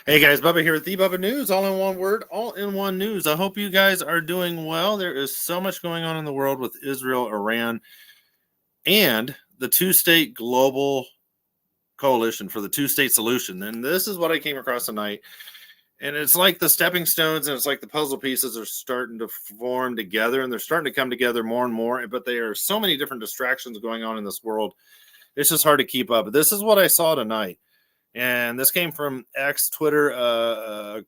Hey guys, Bubba here with the Bubba News, all in one word, all in one news. I hope you guys are doing well. There is so much going on in the world with Israel, Iran, and the two-state global coalition for the two-state solution. And this is what I came across tonight. And it's like the stepping stones and it's like the puzzle pieces are starting to form together, and they're starting to come together more and more. But there are so many different distractions going on in this world. It's just hard to keep up. But this is what I saw tonight. And this came from X, Twitter,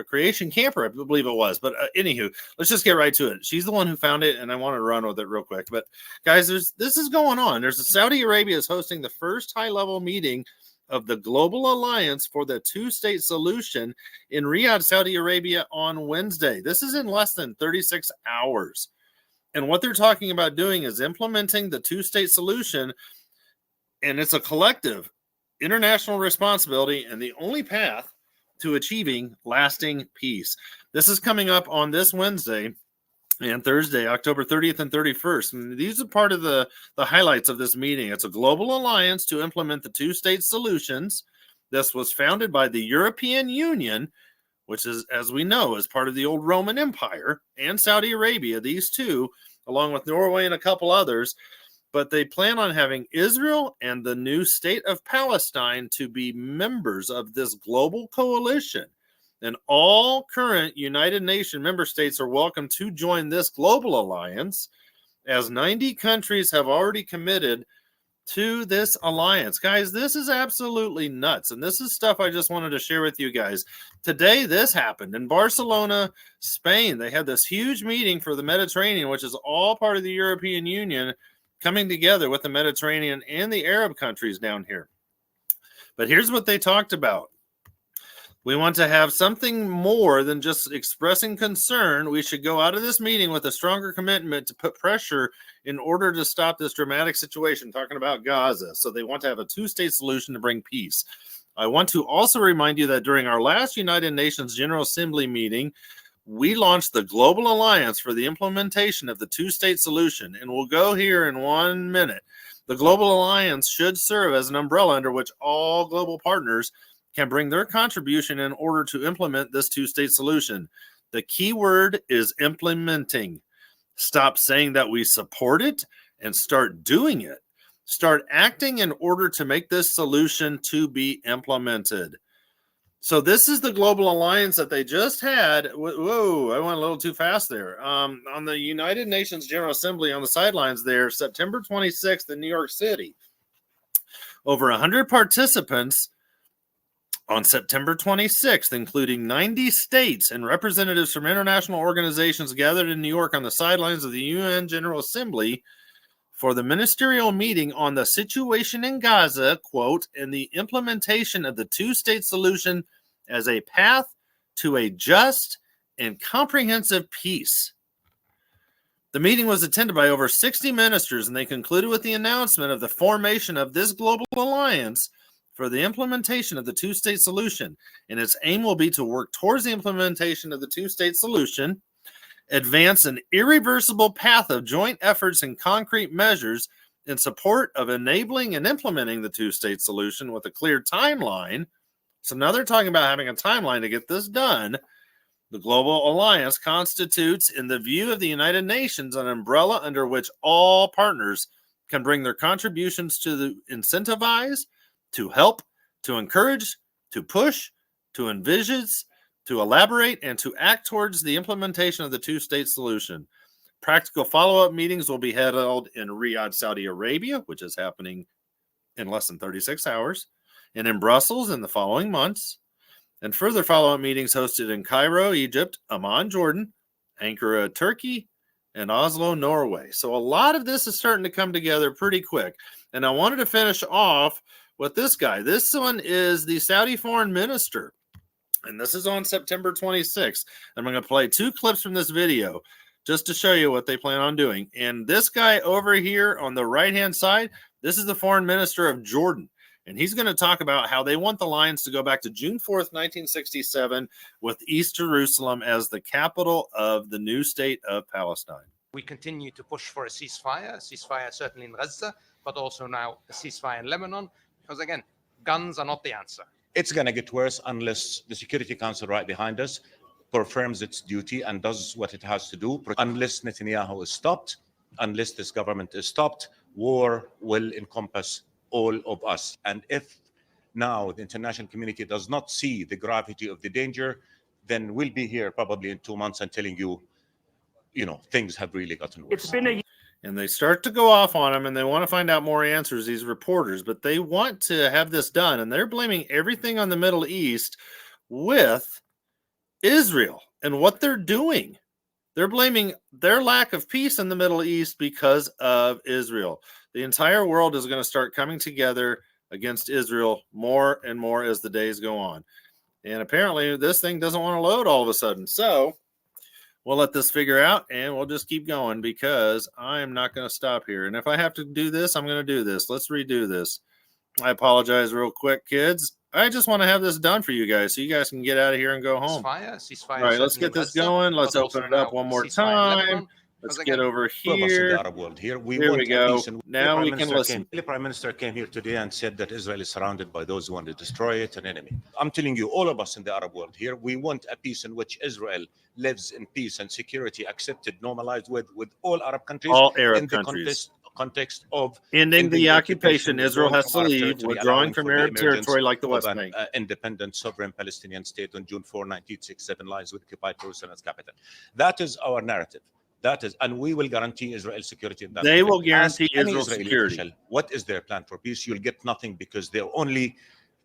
Creation Camper, I believe it was. But anywho, let's just get right to it. She's the one who found it, and I want to run with it real quick. But guys, this is going on. Saudi Arabia is hosting the first high-level meeting of the Global Alliance for the Two-State Solution in Riyadh, Saudi Arabia on Wednesday. This is in less than 36 hours. And what they're talking about doing is implementing the two-state solution, and it's a collective international responsibility and the only path to achieving lasting peace. This is coming up on this Wednesday and Thursday, October 30th and 31st. And these are part of the highlights of this meeting. It's a global alliance to implement the two-state solutions. This was founded by the European Union, which is, as we know, is part of the old Roman Empire, and Saudi Arabia, these two, along with Norway and a couple others. But they plan on having Israel and the new state of Palestine to be members of this global coalition. And all current United Nations member states are welcome to join this global alliance, as 90 countries have already committed to this alliance. Guys, this is absolutely nuts. And this is stuff I just wanted to share with you guys. Today, this happened in Barcelona, Spain. They had this huge meeting for the Mediterranean, which is all part of the European Union, coming together with the Mediterranean and the Arab countries down here. But here's what they talked about. We want to have something more than just expressing concern. We should go out of this meeting with a stronger commitment to put pressure in order to stop this dramatic situation, talking about Gaza. So they want to have a two-state solution to bring peace. I want to also remind you that during our last United Nations General Assembly meeting, we launched the Global Alliance for the implementation of the two-state solution, and we'll go here in 1 minute. The Global Alliance should serve as an umbrella under which all global partners can bring their contribution in order to implement this two-state solution. The key word is implementing. Stop saying that we support it and start doing it. Start acting in order to make this solution to be implemented. So this is the global alliance that they just had. Whoa, I went a little too fast there. On the United Nations General Assembly on the sidelines there, September 26th in New York City. Over 100 participants on September 26th, including 90 states and representatives from international organizations, gathered in New York on the sidelines of the UN General Assembly for the ministerial meeting on the situation in Gaza, quote, and the implementation of the two-state solution as a path to a just and comprehensive peace. The meeting was attended by over 60 ministers, and they concluded with the announcement of the formation of this global alliance for the implementation of the two-state solution. And its aim will be to work towards the implementation of the two-state solution, advance an irreversible path of joint efforts and concrete measures in support of enabling and implementing the two-state solution with a clear timeline. So now they're talking about having a timeline to get this done. The Global Alliance constitutes, in the view of the United Nations, an umbrella under which all partners can bring their contributions to incentivize, to help, to encourage, to push, to envisage, to elaborate, and to act towards the implementation of the two-state solution. Practical follow-up meetings will be held in Riyadh, Saudi Arabia, which is happening in less than 36 hours, and in Brussels in the following months, and further follow-up meetings hosted in Cairo, Egypt, Amman, Jordan, Ankara, Turkey, and Oslo, Norway. So a lot of this is starting to come together pretty quick. And I wanted to finish off with this guy. This one is the Saudi foreign minister. And this is on September 26th. I'm going to play two clips from this video just to show you what they plan on doing. And this guy over here on the right-hand side, this is the foreign minister of Jordan. And he's going to talk about how they want the lines to go back to June 4th, 1967, with East Jerusalem as the capital of the new state of Palestine. We continue to push for a ceasefire certainly in Gaza, but also now a ceasefire in Lebanon, because again, guns are not the answer. It's going to get worse unless the Security Council right behind us performs its duty and does what it has to do. Unless Netanyahu is stopped, unless this government is stopped, war will encompass all of us. And if now the international community does not see the gravity of the danger, then we'll be here probably in 2 months and telling you, things have really gotten worse. It's been a And they start to go off on them and they want to find out more answers, these reporters, but they want to have this done. And they're blaming everything on the Middle East with Israel and what they're doing. They're blaming their lack of peace in the Middle East because of Israel. The entire world is going to start coming together against Israel more and more as the days go on. And apparently this thing doesn't want to load all of a sudden. So we'll let this figure out and we'll just keep going because I am not going to stop here. And if I have to do this, I'm going to do this. Let's redo this. I apologize real quick, kids. I just want to have this done for you guys so you guys can get out of here and go home. Ceasefire. All right, let's get this going. Let's open it up one more time. Let's get over here. The Arab world here. Here we go. Now we can listen. The Prime Minister came here today and said that Israel is surrounded by those who want to destroy it, an enemy. I'm telling you, all of us in the Arab world here, we want a peace in which Israel lives in peace and security, accepted, normalized with all Arab countries. All Arab in the countries. Context of ending the occupation. Israel has to leave. Withdrawing from Arab territory like the West Bank. Independent, sovereign Palestinian state on June 4, 1967, lies with occupied Jerusalem as capital. That is our narrative. And we will guarantee Israel's security. They will guarantee Israel's security. Official, what is their plan for peace? You'll get nothing because they're only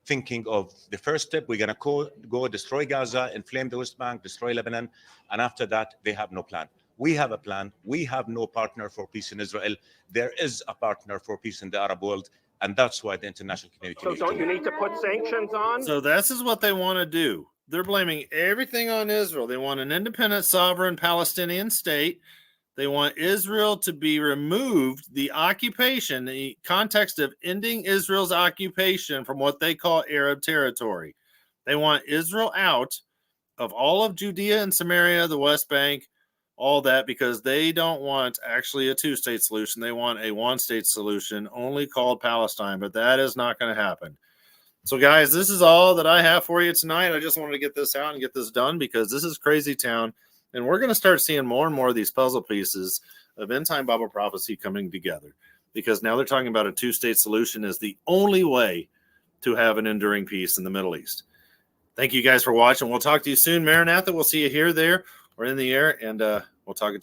thinking of the first step. We're going to go destroy Gaza, inflame the West Bank, destroy Lebanon. And after that, they have no plan. We have a plan. We have no partner for peace in Israel. There is a partner for peace in the Arab world. And that's why the international community. So don't you need to put sanctions on? So this is what they want to do. They're blaming everything on Israel. They want an independent, sovereign Palestinian state. They want Israel to be removed, the occupation, the context of ending Israel's occupation from what they call Arab territory. They want Israel out of all of Judea and Samaria, the West Bank, all that, because they don't want actually a two-state solution. They want a one-state solution only called Palestine, but that is not going to happen. So, guys, this is all that I have for you tonight. I just wanted to get this out and get this done because this is crazy town. And we're going to start seeing more and more of these puzzle pieces of end-time Bible prophecy coming together because now they're talking about a two-state solution as the only way to have an enduring peace in the Middle East. Thank you guys for watching. We'll talk to you soon. Maranatha, we'll see you here, there, or in the air, and we'll talk